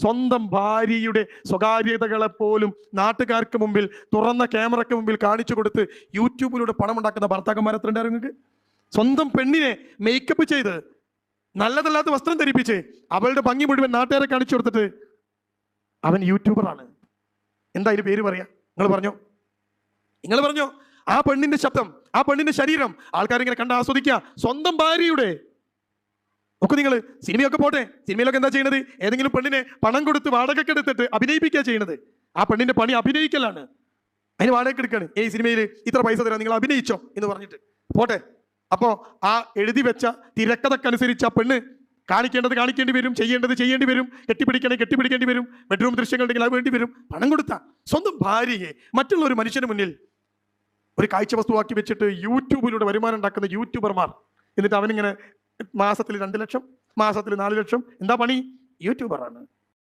സ്വന്തം ഭാര്യയുടെ സ്വകാര്യതകളെ പോലും നാട്ടുകാർക്ക് മുമ്പിൽ തുറന്ന ക്യാമറയ്ക്ക് മുമ്പിൽ കാണിച്ചു കൊടുത്ത് യൂട്യൂബിലൂടെ പണം ഉണ്ടാക്കുന്ന ഭർത്താക്കന്മാർ എത്ര ഉണ്ടായിരുന്നു നിങ്ങൾക്ക്? സ്വന്തം പെണ്ണിനെ മേക്കപ്പ് ചെയ്ത് നല്ലതല്ലാത്ത വസ്ത്രം ധരിപ്പിച്ച് അവളുടെ ഭംഗി മുഴുവൻ നാട്ടുകാരെ കാണിച്ചു കൊടുത്തിട്ട് അവൻ യൂട്യൂബറാണ്. എന്താ അതിന് പേര് പറയാ? നിങ്ങൾ പറഞ്ഞോ. ആ പെണ്ണിന്റെ ശബ്ദം, ആ പെണ്ണിന്റെ ശരീരം ആൾക്കാരിങ്ങനെ കണ്ട് ആസ്വദിക്കുക. സ്വന്തം ഭാര്യയുടെ ഒക്കെ നിങ്ങൾ സിനിമയൊക്കെ പോട്ടെ, സിനിമയിലൊക്കെ എന്താ ചെയ്യുന്നത്? ഏതെങ്കിലും പെണ്ണിനെ പണം കൊടുത്ത് വാടകയ്ക്ക് എടുത്തിട്ട് അഭിനയിപ്പിക്കുക ചെയ്യുന്നത്. ആ പെണ്ണിന്റെ പണി അഭിനയിക്കലാണ്. അതിന് വാടകയ്ക്ക് എടുക്കാണ്. ഈ സിനിമയിൽ ഇത്ര പൈസ തരാം, നിങ്ങൾ അഭിനയിച്ചോ എന്ന് പറഞ്ഞിട്ട് പോട്ടെ. അപ്പോ ആ എഴുതി വെച്ച തിരക്കഥക്കനുസരിച്ച് ആ പെണ്ണ് കാണിക്കേണ്ടി വരും, ചെയ്യേണ്ടി വരും, കെട്ടിപ്പിടിക്കേണ്ടി വരും, ബെഡ്റൂം ദൃശ്യങ്ങൾ ഉണ്ടെങ്കിൽ അത് വേണ്ടി വരും. പണം കൊടുത്ത സ്വന്തം ഭാര്യയെ മറ്റുള്ള ഒരു മനുഷ്യന് മുന്നിൽ ഒരു കാഴ്ച വസ്തുവാക്കി വെച്ചിട്ട് യൂട്യൂബിലൂടെ വരുമാനം ഉണ്ടാക്കുന്ന യൂട്യൂബർമാർ. എന്നിട്ട് അവനിങ്ങനെ മാസത്തിൽ 2 ലക്ഷം, മാസത്തിൽ 4 ലക്ഷം. എന്താ പണി? യൂട്യൂബറാണ്.